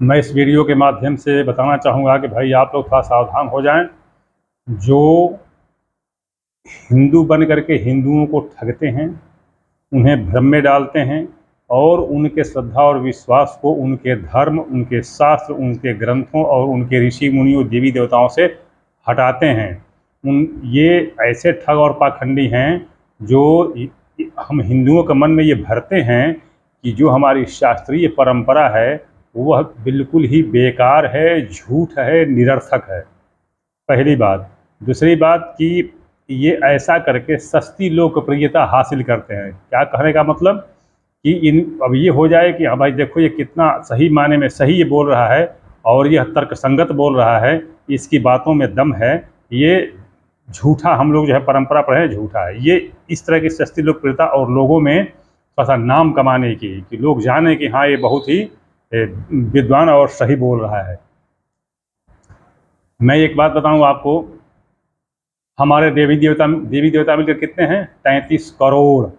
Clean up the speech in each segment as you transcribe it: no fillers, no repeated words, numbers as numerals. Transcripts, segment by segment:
मैं इस वीडियो के माध्यम से बताना चाहूँगा कि भाई आप लोग थोड़ा सावधान हो जाएं। जो हिंदू बन करके हिंदुओं को ठगते हैं, उन्हें भ्रम में डालते हैं और उनके श्रद्धा और विश्वास को उनके धर्म, उनके शास्त्र, उनके ग्रंथों और उनके ऋषि मुनियों, देवी देवताओं से हटाते हैं। ये ऐसे ठग और पाखंडी हैं जो हम हिंदुओं के मन में ये भरते हैं कि जो हमारी शास्त्रीय परंपरा है वह बिल्कुल ही बेकार है, झूठ है, निरर्थक है। पहली बात। दूसरी बात कि ये ऐसा करके सस्ती लोकप्रियता हासिल करते हैं। क्या कहने का मतलब कि अब ये हो जाए कि हाँ भाई देखो ये कितना सही मायने में सही ये बोल रहा है और यह तर्कसंगत बोल रहा है, इसकी बातों में दम है, ये झूठा हम लोग जो है परंपरा पर है, झूठा है। ये इस तरह की सस्ती लोकप्रियता और लोगों में थोड़ा सा नाम कमाने की, कि लोग जाने कि हाँ ये बहुत ही विद्वान और सही बोल रहा है। मैं एक बात बताऊं आपको, हमारे देवी देवता मिलकर कितने हैं? 33 करोड़।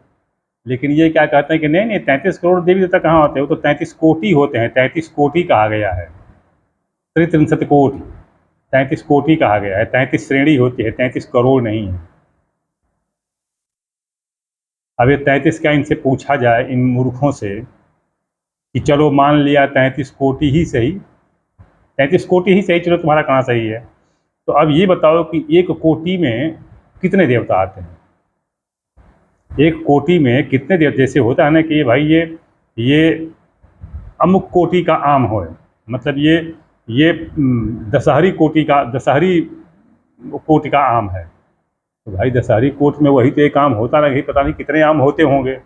लेकिन ये क्या कहते हैं कि नहीं नहीं 33 करोड़ देवी देवता कहाँ होते हैं, वो तो 33 कोटि होते हैं। 33 कोटि कहा गया है, त्रित्रिंशत कोटि, 33 कोटि कहा गया है। 33 श्रेणी होती है, 33 करोड़ नहीं है। अब ये 33 क्या इनसे पूछा जाए, इन मूर्खों से, कि चलो मान लिया 33 कोटि ही सही, 33 कोटि ही सही, चलो तुम्हारा कहाँ सही है। तो अब ये बताओ कि एक कोटि में कितने देवता आते हैं? एक कोटि में कितने देवता? जैसे होता है ना कि भाई ये अमुक कोटि का आम हो, मतलब ये दशहरी कोटि का आम है। तो भाई दशहरी कोटि में वही तो एक आम होता नहीं, पता नहीं कितने आम होते होंगे।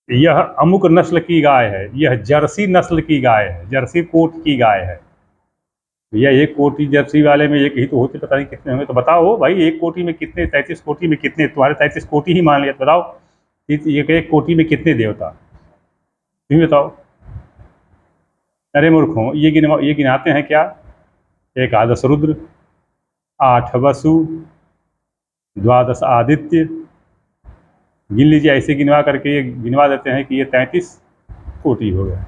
यह अमुक नस्ल की गाय है, यह जर्सी नस्ल की गाय है, जर्सी कोट की गाय है। भैया एक कोटि जर्सी वाले में एक ही तो होते, पता नहीं कितने होंगे। तो बताओ भाई एक कोटि में कितने? 33 कोटि में कितने? तुम्हारे 33 कोटि ही मान लिया, तो बताओ एक कोटि में कितने देवता? तुम बताओ। अरे मूर्खों, ये गिनाते हैं क्या? एकादश रुद्र, 8 वसु, 12 आदित्य, गिन लीजिए। ऐसे गिनवा करके ये गिनवा देते हैं कि ये 33 कोटि हो गया।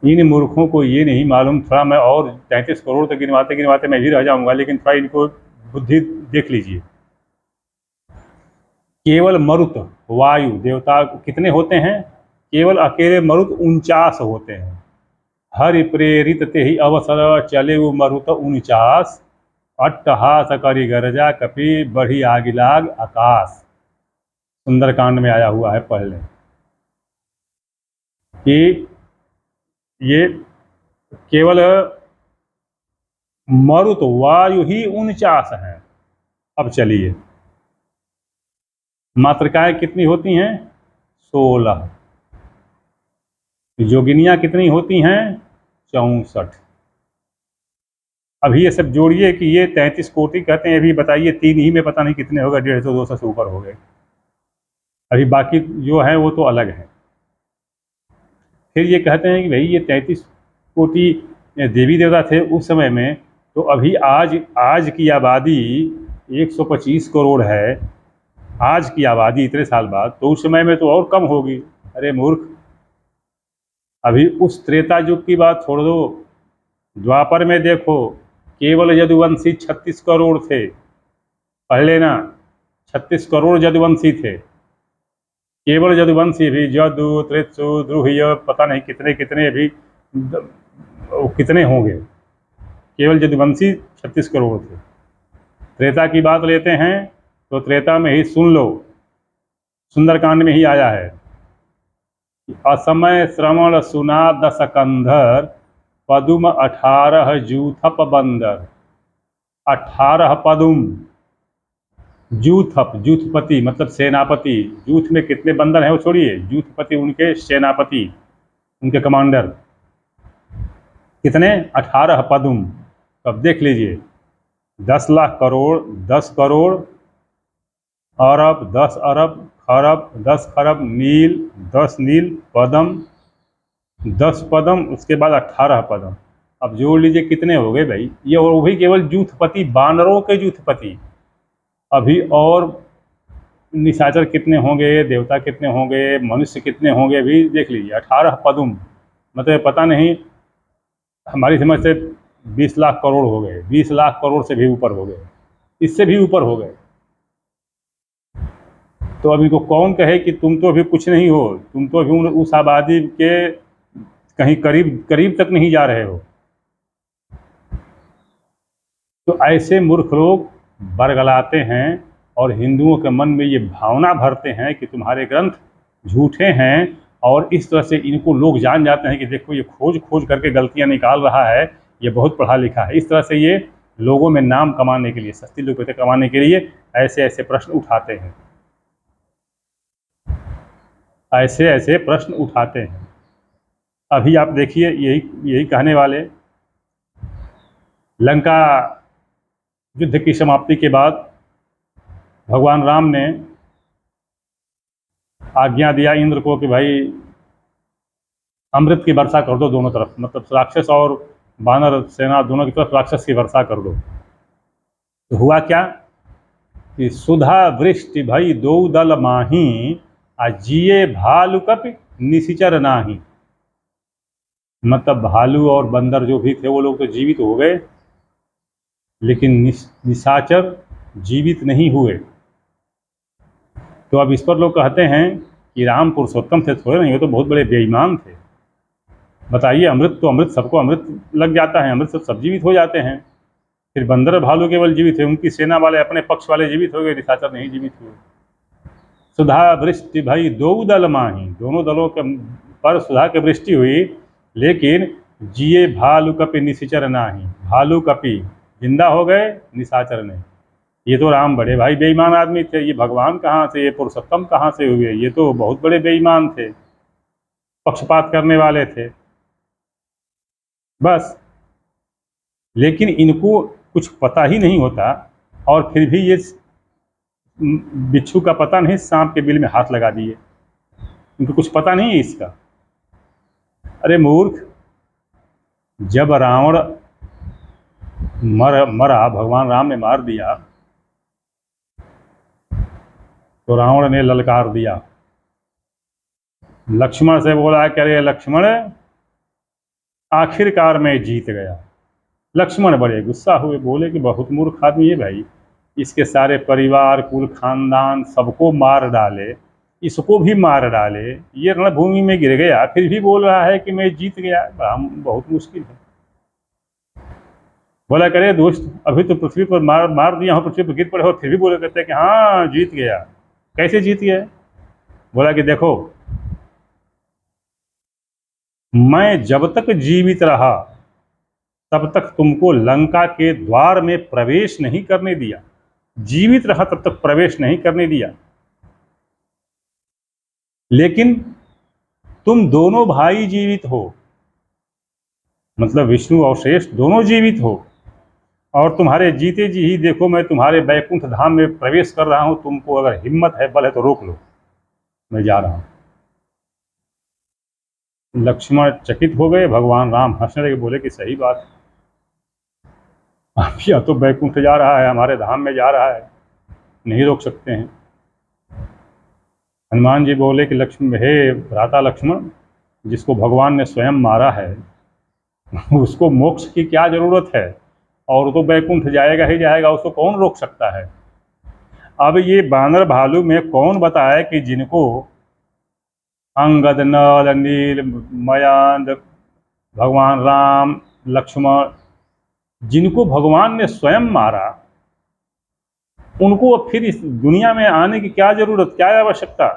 इन मूर्खों को ये नहीं मालूम, थोड़ा मैं और 33 करोड़ तक गिनवाते गिनवाते मैं भी रह जाऊंगा, लेकिन थोड़ा इनको बुद्धि देख लीजिए। केवल मरुत वायु देवता कितने होते हैं? केवल अकेले मरुत 49 होते हैं। हरि प्रेरित ते ही अवसर चले वो मरुत 49, अट्टहास करी गरजा कपि बढ़ी आगिलाग आकाश। सुंदरकांड में आया हुआ है पहले कि ये केवल मरुत वायु ही 49 हैं। अब चलिए मातृकाएं कितनी होती हैं? 16। जोगिनियाँ कितनी होती हैं? 64। अभी ये सब जोड़िए कि ये 33 कोटि कहते हैं। अभी बताइए तीन ही में पता नहीं कितने हो गए, 150 200 से ऊपर हो गए। अभी बाकी जो है वो तो अलग है। फिर ये कहते हैं कि भाई ये 33 कोटि देवी देवता थे उस समय में, तो अभी आज की आबादी 125 करोड़ है। आज की आबादी इतने साल बाद, तो उस समय में तो और कम होगी। अरे मूर्ख, अभी उस त्रेता युग की बात छोड़ दो, द्वापर में देखो केवल यदुवंशी 36 करोड़ थे। पहले ना 36 करोड़ यदुवंशी थे, केवल यदुवंशी। भी जदु त्रित्सु द्रुह्य पता नहीं कितने कितने भी कितने होंगे, केवल यदुवंशी 36 करोड़ थे। त्रेता की बात लेते हैं तो त्रेता में ही सुन लो, सुंदरकांड में ही आया है, असमय श्रवण सुना दस कंधर, पदुम 18 जूथप बंदर। 18 पदुम, जूथप जूथपति मतलब सेनापति। जूथ में कितने बंदर हैं वो छोड़िए, जूथपति उनके सेनापति, उनके कमांडर कितने? 18 पदुम। अब देख लीजिए 10 लाख करोड़, 10 करोड़, अरब, 10 अरब, खरब, 10 खरब, नील, 10 नील, पदम, 10 पदम, उसके बाद 18 पदम। अब जोड़ लीजिए कितने हो गए भाई ये। और वो भी केवल जूथपति, बानरों के जूथपति। अभी और निशाचर कितने होंगे, देवता कितने होंगे, मनुष्य कितने होंगे, अभी देख लीजिए 18 पदुम, मतलब पता नहीं, हमारी समझ से 20 लाख करोड़ हो गए, 20 लाख करोड़ से भी ऊपर हो गए, इससे भी ऊपर हो गए। तो अब इनको कौन कहे कि तुम तो अभी कुछ नहीं हो, तुम तो अभी उस आबादी के कहीं करीब करीब तक नहीं जा रहे हो। तो ऐसे मूर्ख लोग बरगलाते हैं और हिंदुओं के मन में ये भावना भरते हैं कि तुम्हारे ग्रंथ झूठे हैं, और इस तरह से इनको लोग जान जाते हैं कि देखो ये खोज खोज करके गलतियां निकाल रहा है, ये बहुत पढ़ा लिखा है। इस तरह से ये लोगों में नाम कमाने के लिए, सस्ती लोग पैसे कमाने के लिए ऐसे ऐसे प्रश्न उठाते हैं, ऐसे ऐसे प्रश्न उठाते हैं। अभी आप देखिए, यही यही कहने वाले लंका युद्ध की समाप्ति के बाद भगवान राम ने आज्ञा दिया इंद्र को कि भाई अमृत की वर्षा कर दो दोनों तरफ, मतलब राक्षस और वानर सेना दोनों की तरफ राक्षस की वर्षा कर दो। तो हुआ क्या कि सुधा वृष्टि भई दो दल माही, आ जिये भालू कप निशिचर नाही। मतलब भालू और बंदर जो भी थे वो लोग तो जीवित हो गए, लेकिन निशाचर जीवित नहीं हुए। तो अब इस पर लोग कहते हैं कि राम पुरुषोत्तम थे थोड़े नहीं, वो तो बहुत बड़े बेईमान थे। बताइए, अमृत तो अमृत, सबको अमृत लग जाता है, अमृत सब जीवित हो जाते हैं, फिर बंदर भालू केवल जीवित है, उनकी सेना वाले अपने पक्ष वाले जीवित हो गए, निशाचर नहीं जीवित हुए। सुधा वृष्टि भई दो दल माही, दोनों दलों के पर सुधा की वृष्टि हुई, लेकिन जिए भालू कपि निशिचर नाही। भालू कपि जिंदा हो गए, निशाचर नहीं। ये तो राम बड़े भाई बेईमान आदमी थे, ये भगवान कहाँ से, ये पुरुषोत्तम कहाँ से हुए, ये तो बहुत बड़े बेईमान थे, पक्षपात करने वाले थे बस। लेकिन इनको कुछ पता ही नहीं होता, और फिर भी ये बिच्छू का पता नहीं, सांप के बिल में हाथ लगा दिए, इनको कुछ पता नहीं है इसका। अरे मूर्ख, जब रावण मरा, भगवान राम ने मार दिया, तो रावण ने ललकार दिया, लक्ष्मण से बोला कि अरे लक्ष्मण, आखिरकार मैं जीत गया। लक्ष्मण बड़े गुस्सा हुए, बोले कि बहुत मूर्ख आदमी है भाई, इसके सारे परिवार कुल खानदान सबको मार डाले, इसको भी मार डाले, ये रणभूमि में गिर गया, फिर भी बोल रहा है कि मैं जीत गया, बहुत मुश्किल है। बोला करे दोस्त, अभी तो पृथ्वी पर मार दिया हूँ, पृथ्वी पर गिर पड़े हो, फिर भी बोले कहते हैं कि हाँ जीत गया। कैसे जीत गया? बोला कि देखो, मैं जब तक जीवित रहा तब तक तुमको लंका के द्वार में प्रवेश नहीं करने दिया, जीवित रहा तब तक प्रवेश नहीं करने दिया, लेकिन तुम दोनों भाई जीवित हो, मतलब विष्णु और शेष दोनों जीवित हो, और तुम्हारे जीते जी ही देखो मैं तुम्हारे बैकुंठ धाम में प्रवेश कर रहा हूं, तुमको अगर हिम्मत है, बल है तो रोक लो, मैं जा रहा हूं। लक्ष्मण चकित हो गए, भगवान राम हंसने लगे, बोले कि सही बात है, या तो बैकुंठ जा रहा है, हमारे धाम में जा रहा है, नहीं रोक सकते हैं। हनुमान जी बोले कि लक्ष्मण, हे भ्राता लक्ष्मण, जिसको भगवान ने स्वयं मारा है उसको मोक्ष की क्या जरूरत है, और वो तो बैकुंठ जाएगा ही जाएगा, उसको कौन रोक सकता है। अब ये बानर भालू में कौन बताए कि जिनको अंगद, नल, नील, मयांद, भगवान राम, लक्ष्मण, जिनको भगवान ने स्वयं मारा, उनको फिर इस दुनिया में आने की क्या जरूरत, क्या आवश्यकता?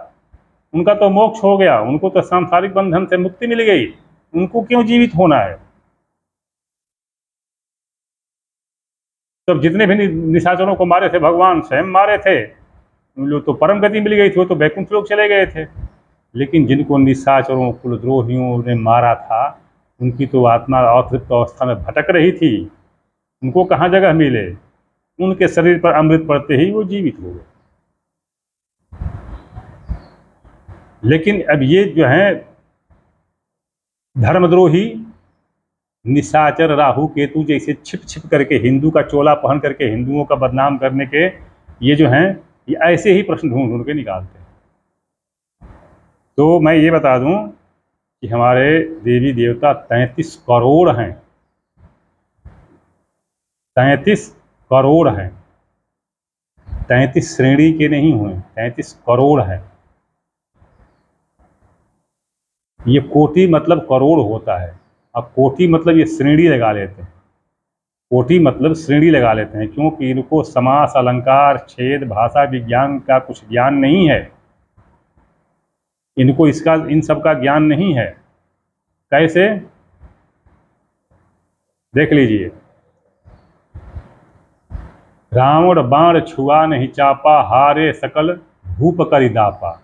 उनका तो मोक्ष हो गया, उनको तो सांसारिक बंधन से मुक्ति मिल गई, उनको क्यों जीवित होना है? तब जितने भी निशाचरों को मारे थे भगवान स्वयं मारे थे, उन लोग तो परम गति मिल गई थी, वो तो बैकुंठ लोग चले गए थे। लेकिन जिनको निशाचरों, कुलद्रोहियों ने मारा था, उनकी तो आत्मा अतृप्त अवस्था में भटक रही थी, उनको कहाँ जगह मिले? उनके शरीर पर अमृत पड़ते ही वो जीवित हो गए। लेकिन अब ये जो है धर्मद्रोही निशाचर, राहु केतु जैसे छिप छिप करके हिंदू का चोला पहन करके हिंदुओं का बदनाम करने के ये जो हैं ये ऐसे ही प्रश्न ढूंढ ढूंढ के निकालते हैं। तो मैं ये बता दूं कि हमारे देवी देवता 33 करोड़ हैं, 33 करोड़ हैं, 33 श्रेणी के नहीं हुए, 33 करोड़ हैं। ये कोटि मतलब करोड़ होता है, अब कोटि मतलब ये श्रेणी लगा लेते हैं, कोटि मतलब श्रेणी लगा लेते हैं, क्योंकि इनको समास, अलंकार, छेद, भाषा विज्ञान का कुछ ज्ञान नहीं है, इनको इसका इन सब का ज्ञान नहीं है। कैसे? देख लीजिए, रावण बाण छुआ नहीं चापा, हारे सकल भूप करिदापा।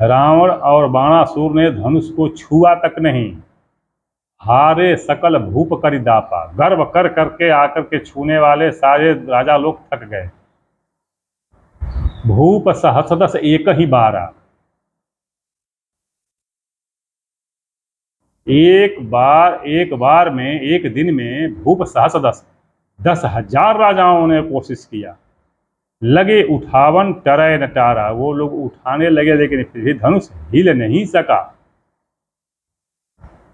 रावण और बाणासुर ने धनुष को छुआ तक नहीं, हारे सकल भूप करिदापा, गर्व कर करके आकर के छूने वाले सारे राजा लोग थक गए। भूप सहस्रदश एक ही बारा, एक बार में, एक दिन में भूप सहस्रदश 10,000 राजाओं ने कोशिश किया। लगे उठावन टरै न टारा, वो लोग उठाने लगे लेकिन फिर भी धनुष हिल नहीं सका।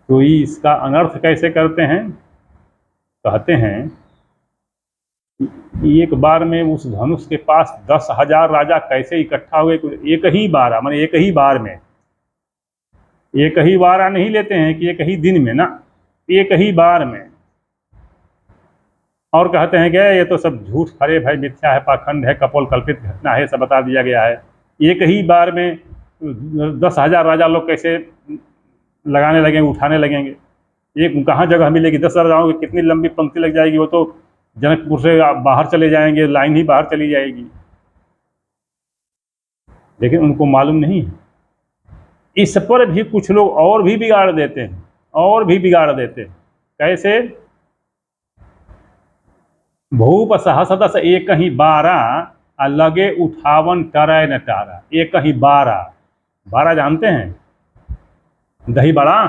तो इसका अनर्थ कैसे करते हैं? कहते हैं एक बार में उस धनुष के पास 10,000 राजा कैसे इकट्ठा हुए? एक ही बार, माने एक ही बार में, एक ही बार नहीं लेते हैं कि एक ही दिन में ना, एक ही बार में। और कहते हैं कि ये तो सब झूठ फरेब है, मिथ्या है, पाखंड है, कपोल कल्पित घटना है, सब बता दिया गया है। एक ही बार में 10,000 राजा लोग कैसे लगाने लगेंगे, उठाने लगेंगे? एक कहाँ जगह मिलेगी? 10 राजाओं की कितनी लंबी पंक्ति लग जाएगी, वो तो जनकपुर से बाहर चले जाएंगे, लाइन ही बाहर चली जाएगी। लेकिन उनको मालूम नहीं है, इस पर भी कुछ लोग और भी बिगाड़ देते हैं, और भी बिगाड़ देते हैं। कैसे? भूप सहस्रदश एक ही बारा, लगे उठावन टरै न टारा। एक ही बारा, बारा जानते हैं? दही बड़ा।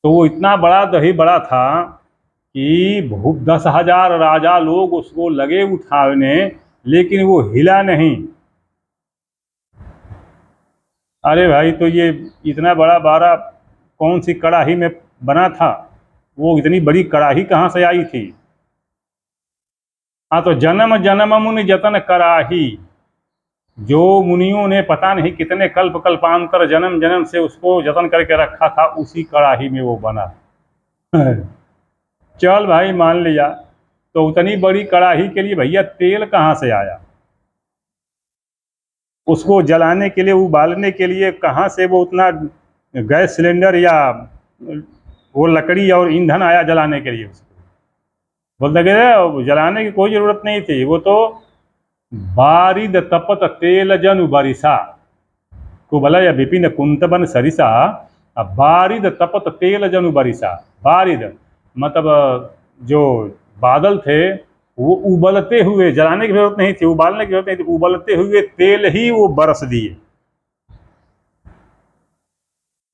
तो वो इतना बड़ा दही बड़ा था कि 10,000 राजा लोग उसको लगे उठाने, लेकिन वो हिला नहीं। अरे भाई, तो ये इतना बड़ा बारा कौन सी कड़ाही में बना था? वो इतनी बड़ी कड़ाही कहाँ से आई थी? हाँ, तो जन्म जन्म मुनि जतन कराही, जो मुनियों ने पता नहीं कितने कल्प कल्पांतर जन्म जन्म से उसको जतन करके रखा था, उसी कड़ाही में वो बना। चल भाई, मान लिया, तो उतनी बड़ी कड़ाही के लिए भैया तेल कहाँ से आया? उसको जलाने के लिए, उबालने के लिए कहाँ से वो उतना गैस सिलेंडर या वो लकड़ी और ईंधन आया जलाने के लिए? उसको बोलते कि जलाने की कोई ज़रूरत नहीं थी, वो तो बारिद तपत तेल जनु बरिसा, कुबलय विपिन कुंतबन सरिसा, बारिद तपत तेल जनु बरिसा। बारिद मतलब जो बादल थे वो उबलते हुए, जलाने की जरूरत नहीं थी, उबालने की जरूरत नहीं थी, उबलते हुए तेल ही वो बरस दिए।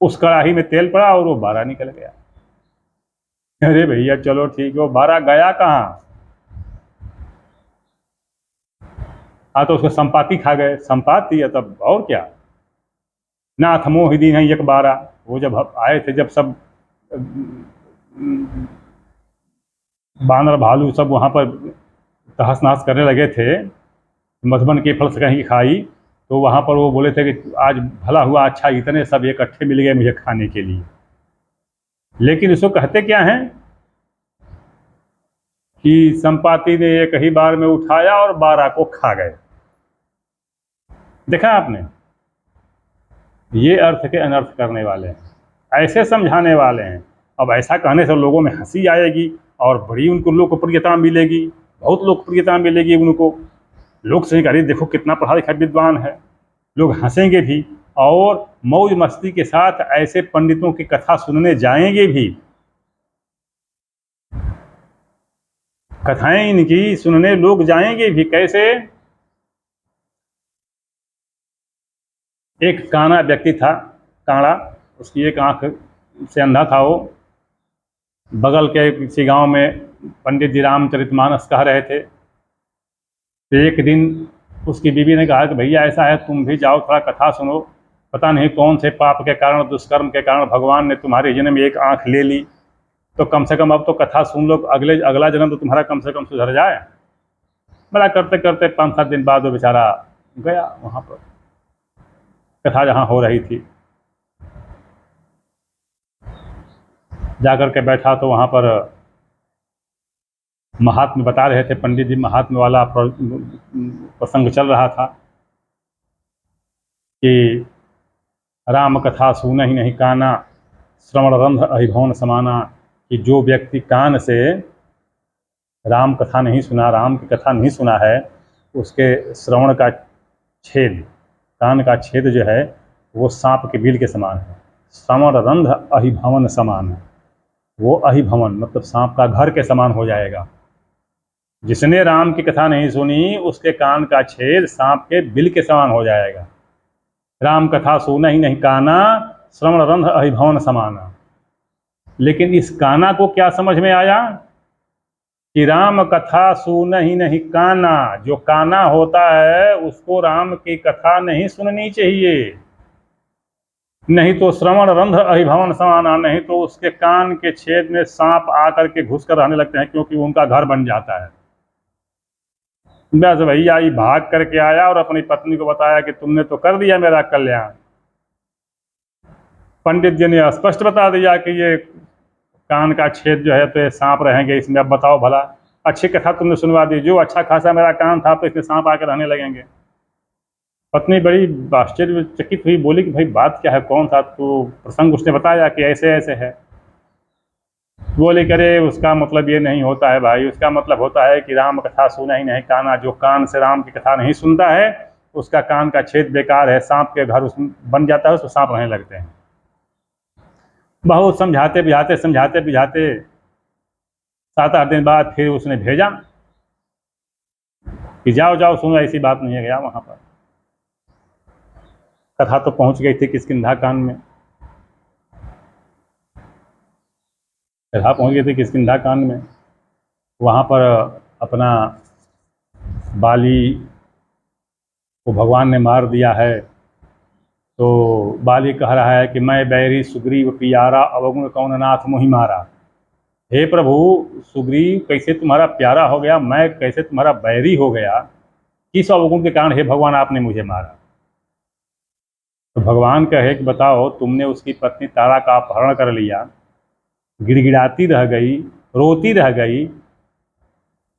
उस कड़ाही में तेल पड़ा और वो बारा निकल गया। अरे भैया चलो ठीक है, वो बारा गया कहाँ? हाँ, तो उसको संपाति खा गए, संपाति है तब और क्या। नाथ मोहि दीन है एक बारा, वो जब आए थे, जब सब बानर भालू सब वहाँ पर तहस नहस करने लगे थे, मधुबन के फल से कहीं खाई, तो वहाँ पर वो बोले थे कि आज भला हुआ, अच्छा इतने सब इकट्ठे मिल गए मुझे खाने के लिए। लेकिन इसको कहते क्या हैं कि संपाति ने एक ही बार में उठाया और 12 को खा गए। देखा आपने? ये अर्थ के अनर्थ करने वाले हैं, ऐसे समझाने वाले हैं। अब ऐसा कहने से लोगों में हंसी आएगी और बड़ी उनको लोकप्रियता मिलेगी, बहुत लोकप्रियता मिलेगी उनको। लोग सही कह, देखो कितना पढ़ा लिखा विद्वान है, लोग हंसेंगे भी और मौज मस्ती के साथ ऐसे पंडितों की कथा सुनने जाएंगे भी। कथाएं इनकी सुनने लोग जाएंगे भी। कैसे? एक काना व्यक्ति था, काड़ा, उसकी एक आंख से अंधा था वो। बगल के किसी गांव में पंडित जी रामचरितमानस कह रहे थे। तो एक दिन उसकी बीवी ने कहा कि भैया ऐसा है, तुम भी जाओ थोड़ा कथा सुनो, पता नहीं कौन से पाप के कारण, दुष्कर्म के कारण भगवान ने तुम्हारे जन्म में एक आंख ले ली, तो कम से कम अब तो कथा सुन लो, अगला जन्म तो तुम्हारा कम से कम सुधर जाए। बड़ा करते करते 5-7 दिन बाद वो बेचारा गया वहाँ पर, कथा जहाँ हो रही थी, जाकर के बैठा तो वहाँ पर महात्म्य बता रहे थे पंडित जी, महात्म्य वाला प्रसंग चल रहा था कि राम कथा सुना ही नहीं काना, श्रवण रंध अहिभवन समाना, कि जो व्यक्ति कान से राम कथा नहीं सुना, राम की कथा नहीं सुना है, उसके श्रवण का छेद, कान का छेद जो है वो सांप के बिल के समान है। श्रवण रंध अहिभवन समान है, वो अहिभवन मतलब सांप का घर के समान हो जाएगा। जिसने राम की कथा नहीं सुनी उसके कान का छेद सांप के बिल के समान हो जाएगा। राम कथा सुना ही नहीं काना, श्रवण रंध अहिभवन समाना। लेकिन इस काना को क्या समझ में आया कि राम कथा सुना ही नहीं काना, जो काना होता है उसको राम की कथा नहीं सुननी चाहिए, नहीं तो श्रवण रंध अहिभवन समाना, नहीं तो उसके कान के छेद में सांप आकर के घुस कर रहने लगते हैं, क्योंकि उनका घर बन जाता है। बस भैया ये भाग करके आया और अपनी पत्नी को बताया कि तुमने तो कर दिया मेरा कल्याण। पंडित जी ने स्पष्ट बता दिया कि ये कान का छेद जो है तो ये सांप रहेंगे इसमें, अब बताओ भला, अच्छी कथा तुमने सुनवा दी, जो अच्छा खासा मेरा कान था तो इसमें सांप आकर रहने लगेंगे। पत्नी बड़ी आश्चर्यचकित हुई, बोली कि भाई बात क्या है, कौन सा तो प्रसंग उसने बताया कि ऐसे ऐसे है। बोले करे उसका मतलब ये नहीं होता है भाई, उसका मतलब होता है कि राम कथा सुना ही नहीं काना, जो कान से राम की कथा नहीं सुनता है उसका कान का छेद बेकार है, सांप के घर उसमें बन जाता है, उसमें सांप रहने लगते हैं। बहुत समझाते बुझाते 7-8 दिन बाद फिर उसने भेजा कि जाओ जाओ सुनो, ऐसी बात नहीं है। गया वहाँ पर, कथा तो पहुँच गई थी किष्किंधा कांड में, कथा पहुँच गई थी किष्किंधा कांड में। वहाँ पर अपना बाली को भगवान ने मार दिया है, तो बाली कह रहा है कि मैं बैरी सुग्रीव पियारा, अवगुण कौन नाथ मोहि मारा। हे प्रभु, सुग्रीव कैसे तुम्हारा प्यारा हो गया, मैं कैसे तुम्हारा बैरी हो गया, किस अवगुण के कारण हे भगवान आपने मुझे मारा। तो भगवान कहे कि बताओ, तुमने उसकी पत्नी तारा का अपहरण कर लिया, गिड़गिड़ाती रह गई, रोती रह गई,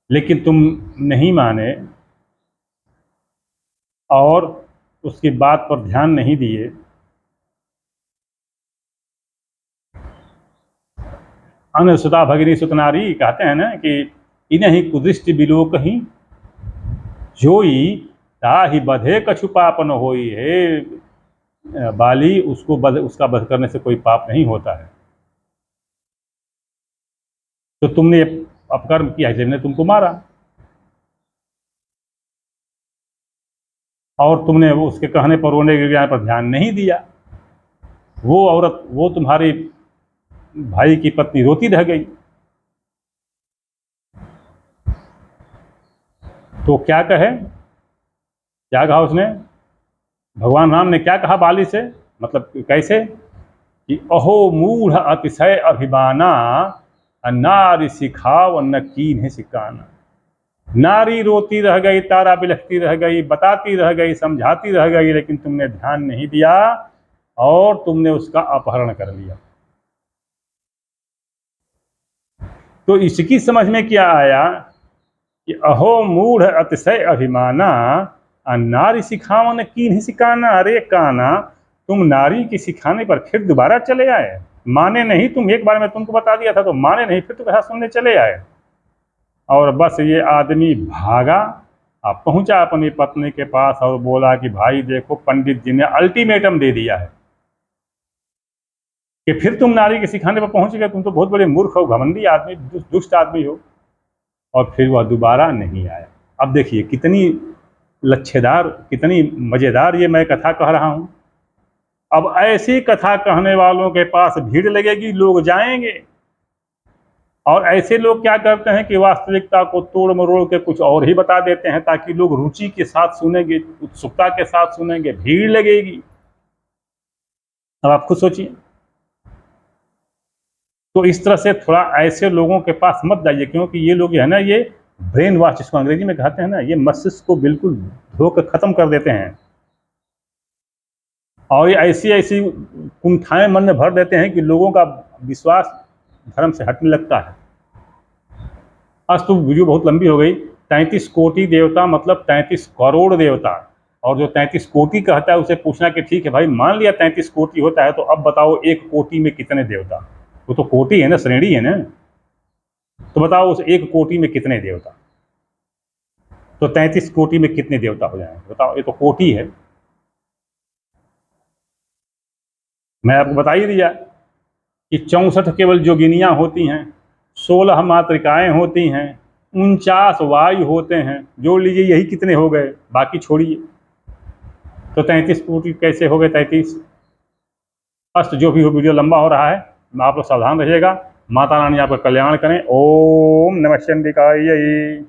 लेकिन तुम नहीं माने और उसकी बात पर ध्यान नहीं दिए। अन सुता भगिनी सुतनारी, कहते हैं ना कि इन्हीं कुदृष्टि बिलोक ही जोई, ताहि बधे कछु पाप न होई। हे बाली, उसका वध करने से कोई पाप नहीं होता है। तो तुमने अपकर्म किया, जिसने तुमको मारा, और तुमने उसके कहने पर, रोने गिड़गिड़ाने पर ध्यान नहीं दिया। वो औरत, वो तुम्हारी भाई की पत्नी रोती रह गई, तो क्या कहे, क्या कहा उसने, भगवान राम ने क्या कहा बाली से, मतलब कैसे कि अहो मूढ़ अतिशय अभिमाना, नारी सिखाओ न कीन्ह सिकाना। नारी रोती रह गई, तारा बिलखती रह गई, बताती रह गई, समझाती रह गई, लेकिन तुमने ध्यान नहीं दिया और तुमने उसका अपहरण कर लिया। तो इसकी समझ में क्या आया कि अहो मूढ़ अतिशय अभिमाना, नारी सिखावन कीन्ह सिकाना। अरे काना, तुम नारी की सिखाने पर फिर दोबारा चले आए, माने नहीं, तुम एक बार में तुमको बता दिया था तो माने नहीं, फिर तो कथा सुनने चले आए। और बस ये आदमी भागा, अब पहुंचा अपनी पत्नी के पास और बोला कि भाई देखो, पंडित जी ने अल्टीमेटम दे दिया है कि फिर तुम नारी के सिखाने पर पहुंच गए, तुम तो बहुत बड़े मूर्ख हो, घमंडी आदमी, दुष्ट आदमी हो। और फिर वह दोबारा नहीं आया। अब देखिए कितनी लच्छेदार, कितनी मज़ेदार ये मैं कथा कह रहा हूँ। अब ऐसी कथा कहने वालों के पास भीड़ लगेगी, लोग जाएंगे, और ऐसे लोग क्या करते हैं कि वास्तविकता को तोड़ मरोड़ के कुछ और ही बता देते हैं ताकि लोग रुचि के साथ सुनेंगे, उत्सुकता के साथ सुनेंगे, भीड़ लगेगी। अब आप खुद सोचिए। तो इस तरह से थोड़ा ऐसे लोगों के पास मत जाइए, क्योंकि ये लोग जो है ना, ये ब्रेन वॉश जिसको अंग्रेजी में कहते हैं ना, ये मस्तिष्क को बिल्कुल धोकर खत्म कर देते हैं और ये ऐसी ऐसी कुंठाएं मन में भर देते हैं कि लोगों का विश्वास धर्म से हटने लगता है। आज तो वीडियो बहुत लंबी हो गई। 33 कोटि देवता मतलब 33 करोड़ देवता, और जो 33 कोटि कहता है उसे पूछना कि ठीक है भाई, मान लिया 33 कोटि होता है, तो अब बताओ एक कोटि में कितने देवता? वो तो कोटि है ना, श्रेणी है ना। तो बताओ उस एक कोटि में कितने देवता? तो 33 कोटि में कितने देवता हो जाएंगे बताओ? ये तो कोटि है। मैं आपको बता ही दिया कि 64 केवल जोगिनियाँ होती हैं, 16 मातृकाएं होती हैं, 49 वायु होते हैं। जोड़ लीजिए, यही कितने हो गए, बाकी छोड़िए। तो 33 कोटि कैसे हो गए 33? अस्त जो भी हो, वीडियो लंबा हो रहा है, आप लोग सावधान रहिएगा। माता रानी आपका कल्याण करें। ओम नमः शिवाय।